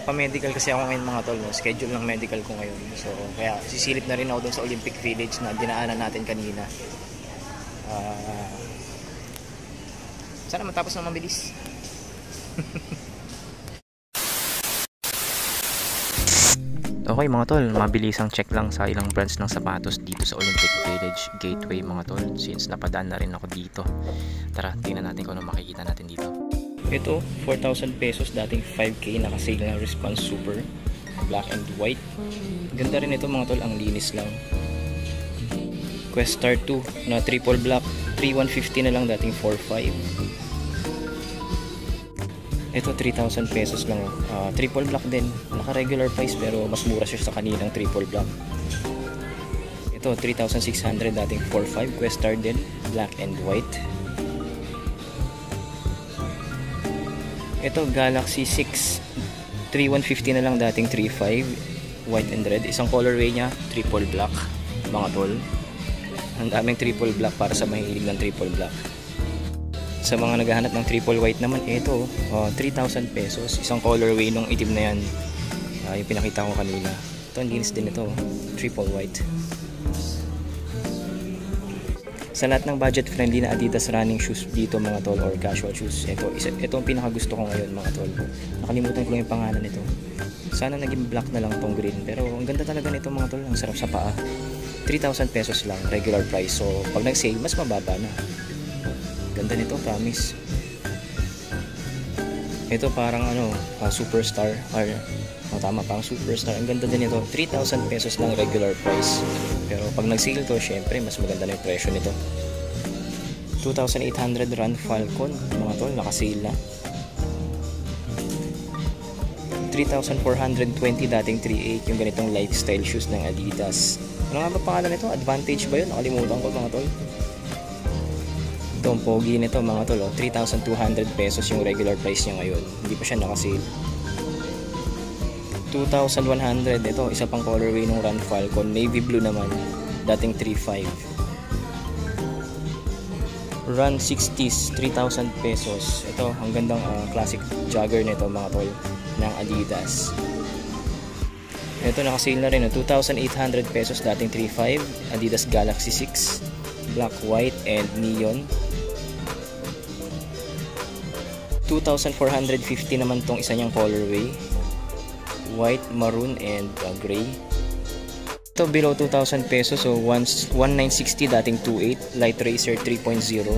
nagpapa-medical kasi ako ngayon mga tol, no? Schedule ng medical ko ngayon. So kaya sisilip na rin ako dun sa Olympic Village na dinaanan natin kanina. Sana matapos na mabilis. Okay mga tol, mabilisang check lang sa ilang brands ng sapatos dito sa Olympic Village Gateway mga tol, since napadaan na rin ako dito. Tara, tingnan natin kung ano makikita natin dito. Ito, 4,000 pesos, dating 5K, naka-sale na Response Super, black and white. Ganda rin ito mga tol, ang linis lang. Quest Star 2 na triple black, 3,150 na lang, dating 4,500. Ito 3,000 pesos lang, triple black din, naka regular price pero mas mura siya sa kaninang triple black. Ito 3,600, dating 4,500, Quest Star din, black and white. Ito Galaxy 6, 3,150 na lang, dating 3,500, white and red. Isang colorway nya, triple black mga tol. Ang daming triple black para sa mahilig ng triple black. Sa mga naghahanap ng triple white naman, ito 3,000 pesos, isang colorway nung itim na yan, yung pinakita ko kanina. Ito ang linis din ito, triple white. Sa lahat ng budget friendly na Adidas running shoes dito mga tol, or casual shoes, ito ang pinakagusto ko ngayon mga tol. Nakalimutan ko lang yung pangalan nito. Sana naging black na lang tong green, pero ang ganda talaga nito mga tol, ang sarap sa paa. 3,000 pesos lang, regular price. So pag nag-sale, mas mababa na. Ganda nito, promise. Ito parang superstar, or tama, parang superstar. Ang ganda din ito, 3,000 pesos lang regular price. Pero pag nag-sale to, syempre mas maganda na yung presyo nito. 2,800 Run Falcon mga tol, naka-sale na. 3,420, dating 3,800, yung ganitong lifestyle shoes ng Adidas. Ano nga ba pangalan nito? Advantage ba yun? Nakalimutan ko mga tol. Ito ang pogi nito mga tol, 3,200 pesos yung regular price niya ngayon. Hindi pa siya naka-sale. 2,100, ito isa pang colorway ng Run Falcon, navy blue naman, dating 3,500. Run 60s, 3,000 pesos. Ito ang gandang classic jogger nito mga tol, ng Adidas. Ito naka-sale na rin, 2,800 pesos, dating 3,500. Adidas Galaxy 6, black, white and neon. 2,450 naman tong isa niyang colorway, white, maroon and gray. Ito below 2,000 pesos, so 1,960, dating 2,800, Light Racer 3.0.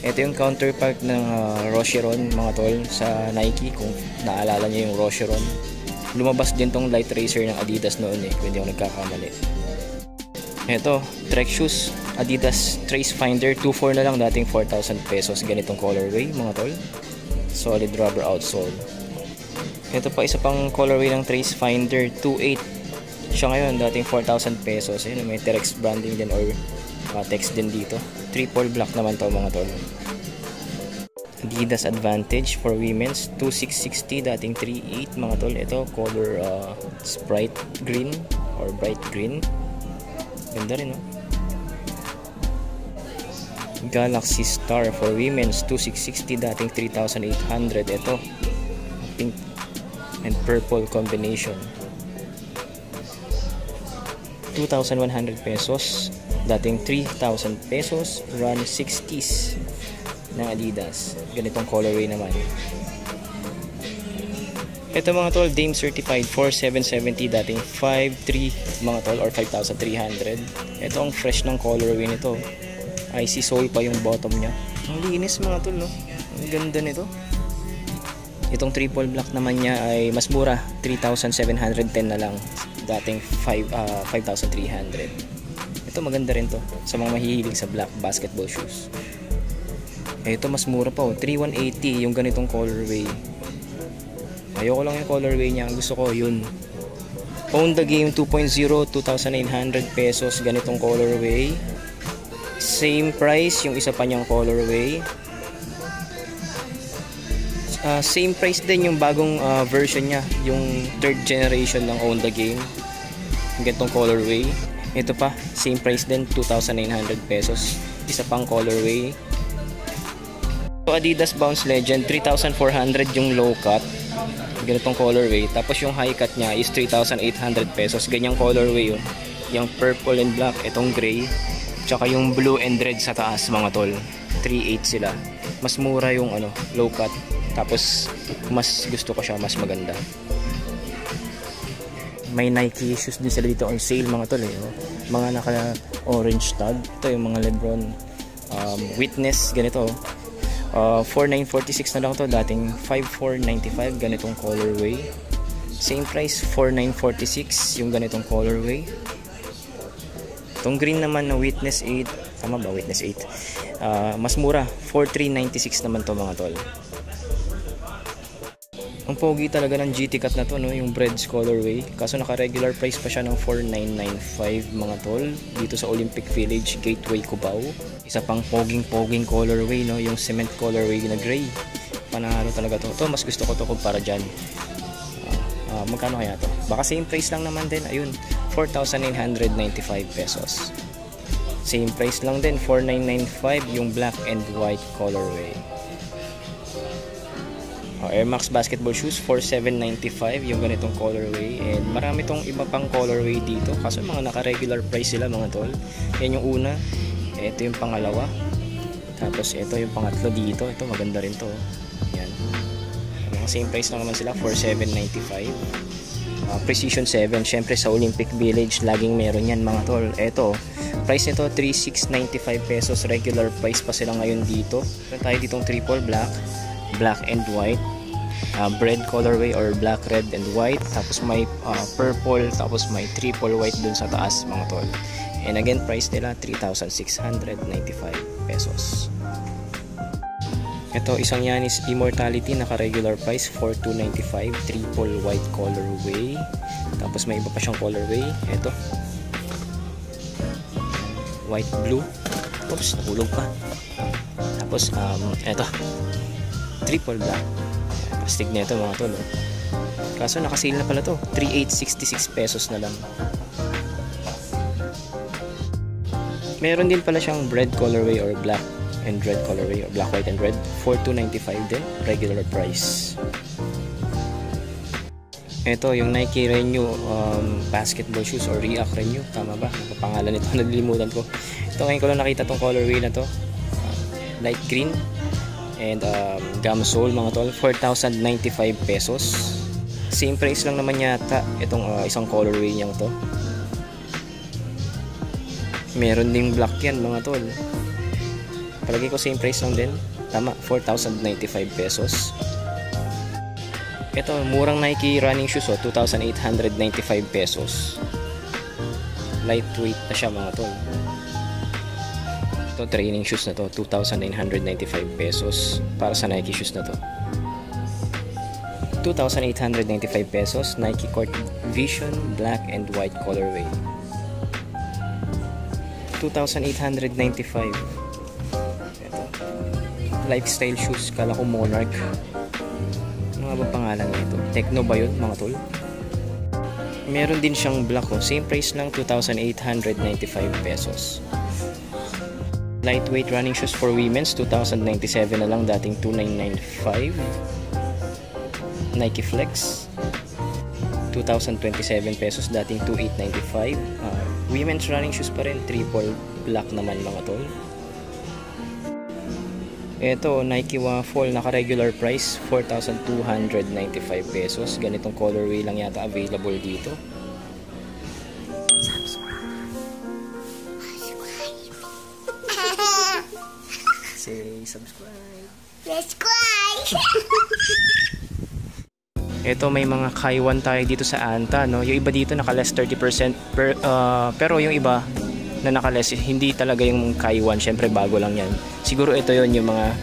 Ito yung counterpart ng Rocheron mga tol sa Nike, kung naalala niyo yung Rocheron. Lumabas din tong Light Racer ng Adidas noon kung hindi ako nagkakamali. Ito, Trek shoes, Adidas Trace Finder 2.4 na lang, dating 4,000 pesos, ganitong colorway mga tol. Solid rubber outsole. Ito pa isa pang colorway ng Trace Finder, 2.8 siya ngayon, dating 4,000 pesos. Ayun, may Terex branding din or text din dito. Triple black naman to mga tol. Adidas Advantage for women's, 2,660, dating 3,800 mga tol. Ito color Sprite green or bright green. Ganda rin Galaxy Star for women's, 2,660, dating 3,800. Ito pink and purple combination, 2,100 pesos, dating 3,000 pesos. Run 60s ng Adidas, ganitong colorway naman. Ito mga tol, Dame certified, 4,770, dating 5,300 mga tol, or 5,300. Ito ang fresh ng colorway nito, icy sole pa yung bottom nya. Ang linis mga tol, no? Ang ganda nito. Itong triple black naman niya ay mas mura, 3,710 na lang, dating 5,300. Ito maganda rin to sa mga mahihilig sa black basketball shoes. Ito mas mura pa, 3,180 yung ganitong colorway. Ayoko lang yung colorway niya, ang gusto ko yun. Own the Game 2.0, 2,900 pesos, ganitong colorway. Same price yung isa pa niyang colorway. Same price din yung bagong version niya, yung third generation ng Own the Game, ganitong colorway. Ito pa, same price din, 2,900 pesos, isa pang colorway. So Adidas Bounce Legend, 3,400 yung low cut, ganitong colorway. Tapos yung high cut niya is 3,800 pesos. Ganyang colorway yun. Yung purple and black, itong gray. Tsaka yung blue and red sa taas mga tol. 3.8 sila. Mas mura yung ano, low cut. Tapos mas gusto ko siya, mas maganda. May Nike shoes din sila dito on sale mga tol. Mga naka orange tag. Ito yung mga Lebron Witness, ganito. 4,946 na lang to, dating 5,495 ganitong colorway. Same price, 4,946 yung ganitong colorway. Itong green naman na Witness 8, tama ba? Witness 8. Mas mura, 4,396 naman to mga tol. Ang pogi talaga ng GT cut na to, no? Yung Breads colorway. Kaso naka-regular price pa siya ng 4,995 mga tol. Dito sa Olympic Village, Gateway, Cubao. Isa pang poging colorway, no? Yung cement colorway na gray. Panalo talaga to. Ito, mas gusto ko to kumpara dyan. Magkano kaya to? Baka same price lang naman din. Ayun, 4,995 pesos. Same price lang din, 4,995 yung black and white colorway. Air Max basketball shoes, 4,795 yung ganitong colorway. And marami tong iba pang colorway dito. Kaso mga naka-regular price sila mga tol. Yan yung una. Ito yung pangalawa. Tapos ito yung pangatlo dito. Ito maganda rin to. Yan. Mga same price lang naman sila, 4,795. Precision 7. Syempre sa Olympic Village, laging meron yan mga tol. Ito, price nito 3,695 pesos. Regular price pa sila ngayon dito. Meron tayo ditong triple black, black and white, bread colorway or black, red and white. Tapos may purple, tapos may triple white dun sa taas mga tol. And again, price nila 3,695 pesos. Ito, isang Yanis Immortality, naka-regular price 4,295, triple white colorway. Tapos may iba pa siyang colorway. Ito, white blue. Oops, nahulog pa. Tapos ito, triple black. Plastic na ito mga tol. Kaso nakasale na pala to, 3,866 pesos na lang. Meron din pala siyang bread colorway or black and red colorway or black, white and red, 4,295 din, regular price. Ito yung Nike Renew basketball shoes or React Renew, tama ba? Ang pangalan nito, nalilimutan ko. Ito ngayon ko lang nakita tong colorway na to, light green and gum sole mga tol, 4,095 pesos. Same price lang naman yata itong isang colorway niyang to. Meron ding black yan mga tol. Palagi ko same price lang din. Tama, 4,095 pesos. Ito, murang Nike running shoes, 2,895 pesos. Lightweight na siya mga tol. Ito, training shoes na to, 2,995 pesos para sa Nike shoes na to. 2,895 pesos, Nike Court Vision black and white colorway. 2,895. Ito, lifestyle shoes, kala ko Monarch. Ano nga ba pangalan nito? Techno ba yun mga tol? Meron din siyang black, same price lang, 2,895 pesos. Lightweight running shoes for women's, 2,097 na lang, dating 2,995. Nike Flex, 2,027 pesos, dating 2,895. Women's running shoes pa rin, triple black naman mga tol. Ito, Nike Waffle, naka-regular price, 4,295 pesos. Ganitong colorway lang yata available dito. Say subscribe. Ito, may mga Kaiwan tayo dito sa Anta, no? Yung iba dito naka-less 30% pero yung iba na naka-less hindi talaga yung Kaiwan. Syempre bago lang yan. Siguro ito yon yung mga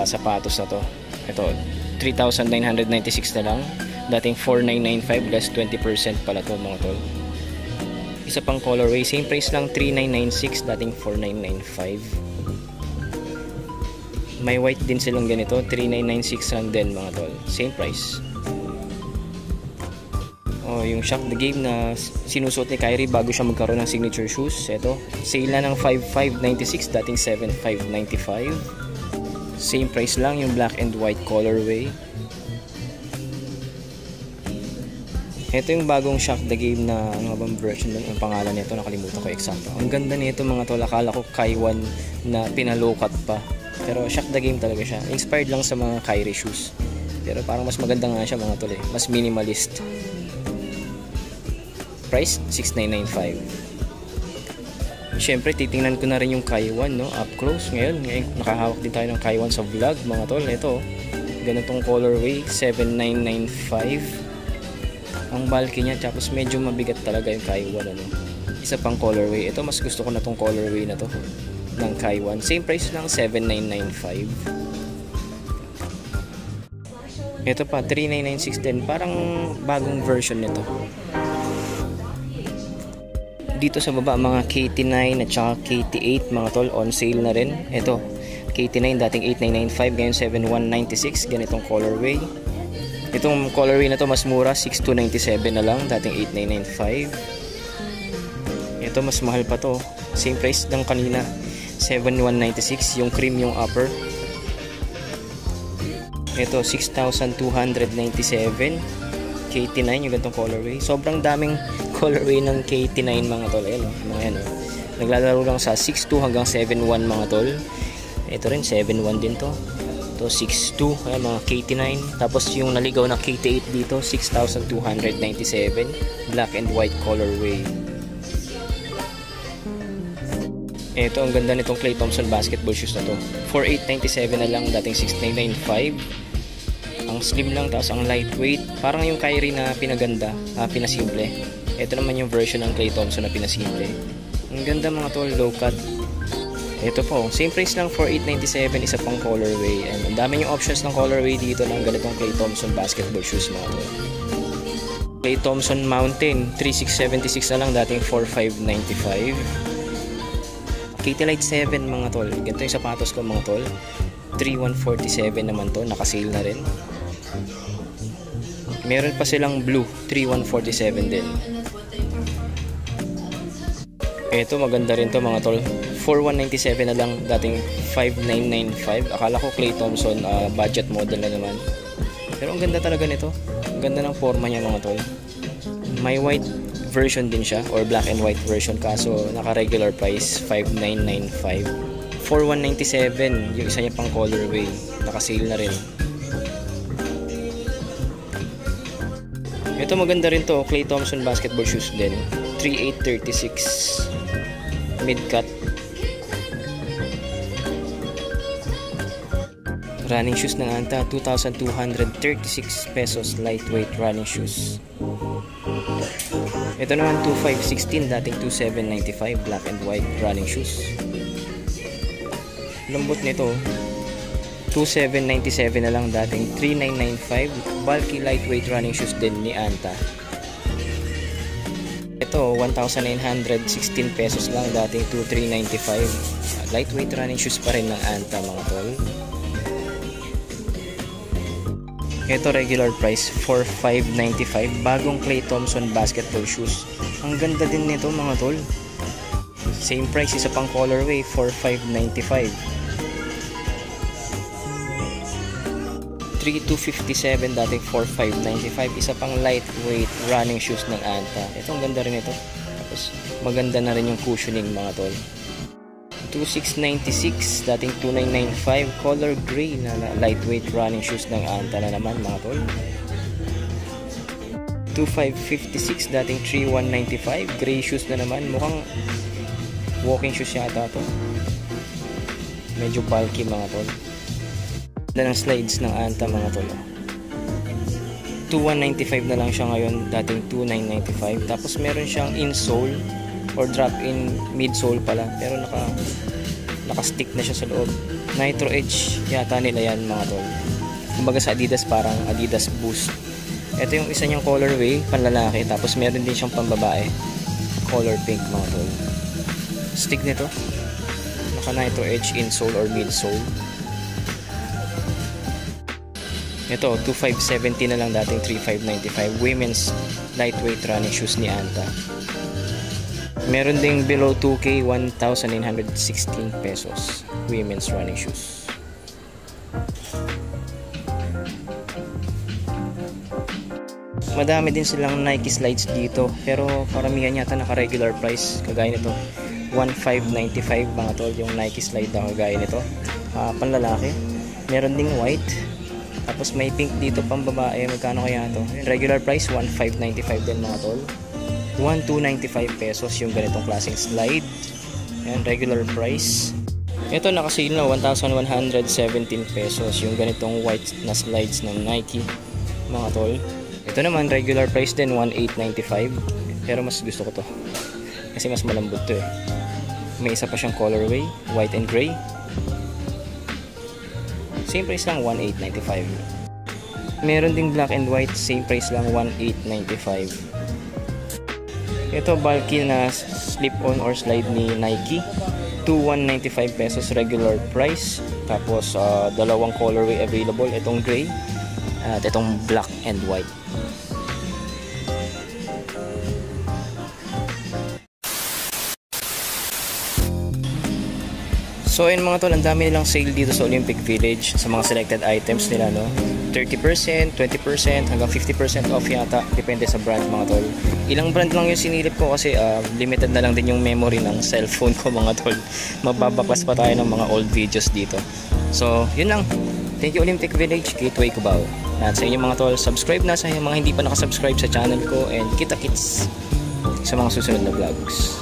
sapatos na to. Ito, 3,996 na lang. Dating 4,995, less 20% pala to mga tol. Isa pang colorway, same price lang, 3,996, dating 4,995. May white din silang ganito, 3,996 lang din mga tol. Same price. Yung Shock the Game na sinusuot ni Kyrie bago siya magkaroon ng signature shoes. Ito, sale na ng 5,596, dating 7,595. Same price lang yung black and white colorway. Ito yung bagong Shock the Game na ano bang version doon, yung pangalan nito nakalimutan ko eksakto. Ang ganda nito mga tol, akala ko Kaiwan na pinalokat pa. Pero Shock the Game talaga siya. Inspired lang sa mga Kyrie shoes. Pero parang mas maganda nga siya mga tol eh. Mas minimalist. Price $6,995. Siyempre titingnan ko na rin yung Kaiwan no, up close. Ngayon nakahawak din tayo ng Kaiwan sa vlog mga tol. Ito, ganitong colorway, $7,995. Ang bulky niya, tapos medyo mabigat talaga yung Kaiwan ano. Isa pang colorway. Ito mas gusto ko na tong colorway na to ng Kaiwan. Same price lang, $7,995. Ito pa, $3,996 din. Parang bagong version nito. Dito sa baba, mga KT9 at saka KT8 mga tol, on sale na rin. Ito, KT9 dating $8,995, ngayon $7,196. Ganitong colorway. Itong colorway na to mas mura, $6,297 na lang, dating $8,995. Ito mas mahal pa to, same price lang kanina, $7,196, yung cream yung upper. Ito $6,297, KT9 yung ganitong colorway. Sobrang daming colorway ng KT9 mga tol. Ayan, mga yan, naglalaro lang sa 6.2 hanggang 7.1 mga tol. Ito rin 7.1 din to. Ito 6.2, ayan mga KT9. Tapos yung naligaw na KT8 dito, 6,297, black and white colorway. Ito, ang ganda nitong Klay Thompson basketball shoes na to. 4,897 na lang, dating 6,995. Ang slim lang, tapos ang lightweight. Parang yung Kyrie na pinaganda, pinasimple. Ito naman yung version ng Klay Thompson na pinasimple. Ang ganda mga tol, low cut. Ito po, same price lang, 4,897, isa pang colorway. And ang dami yung options ng colorway dito ng ganitong Klay Thompson basketball shoes mga tol. Klay Thompson Mountain, 3,676 na lang, dating 4,595. KT Light 7 mga tol, ganito yung sapatos ko mga tol, 3,147 naman to, nakasale na rin. Meron pa silang blue, 3,147 din. Ito maganda rin to mga tol, 4,197 na lang, dating 5,995. Akala ko Klay Thompson budget model na naman, pero ang ganda talaga nito. Ang ganda ng forma niya mga tol. May white version din siya, or black and white version, kaso naka regular price 5,995. 4,197 yung isa niya pang colorway, naka-sale na rin. Ito maganda rin to, Klay Thompson basketball shoes din, 3,836, mid-cut. Running shoes ng Anta, 2,236 pesos, lightweight running shoes. Ito naman 2,516, dating 2,795, black and white running shoes. Lambot nito, 2,797 na lang, dating 3,995, bulky lightweight running shoes din ni Anta. Ito 1,916 pesos lang, dating 2,395, lightweight running shoes pa rin ng Anta mga tol. Ito regular price 4,595, bagong Klay Thompson basketball shoes. Ang ganda din nito mga tol. Same price, isa pang colorway, 4,595. 3,257, dating 4,595, isa pang lightweight running shoes ng Anta. Ito ang ganda rin ito. Tapos maganda na rin yung cushioning mga tol. 2,696, dating 2,995, color gray na lightweight running shoes ng Anta na naman mga tol. 2,556, dating 3,195, gray shoes na naman, mukhang walking shoes yata to, medyo bulky mga tol. Ganda ng slides ng Anta mga tol. 2,195 na lang siya ngayon, dating 2,995. Tapos meron siyang insole or drop-in midsole pala, pero naka-stick na siya sa loob. Nitro Edge yata nila yan mga tol. Kumbaga sa Adidas, parang Adidas Boost. Ito yung isa niyang colorway, panlalaki, tapos meron din siyang pambabae, color pink mga tol. Stick nito, naka Nitro Edge insole or midsole. Ito 2,570 na lang, dating 3,595, women's lightweight running shoes ni Anta. Meron ding below 2K, 1,916 pesos, women's running shoes. Madami din silang Nike slides dito, pero karamihan yata naka regular price. Kagaya nito 1595 mga tol, yung Nike slide na kagaya nito. Panlalaki. Meron ding white. Tapos may pink dito pang babae. Magkano kaya ito? Regular price 1595 din mga tol. 1295 pesos yung ganitong klaseng slide. Ayan, regular price. Ito naka-sale na 1117 pesos yung ganitong white na slides ng Nike mga tol. Ito naman regular price din 1895, pero mas gusto ko to kasi mas malambot to eh. May isa pa siyang colorway, white and gray. Same price lang 1895. Meron ding black and white, same price lang 1895. Ito bulky na slip-on or slide ni Nike, 2195 pesos regular price. Tapos dalawang colorway available, itong gray at itong black and white. So ayun mga tol, ang dami nilang sale dito sa Olympic Village sa mga selected items nila, no? 30%, 20%, hanggang 50% off yata, depende sa brand mga tol. Ilang brand lang yung sinilip ko kasi limited na lang din yung memory ng cellphone ko mga tol. Mababaklas pa tayo ng mga old videos dito. So yun lang. Thank you Olympic Village, Gateway Cubao. At sa inyo mga tol, subscribe na sa mga hindi pa nakasubscribe sa channel ko, and kita-kits sa mga susunod na vlogs.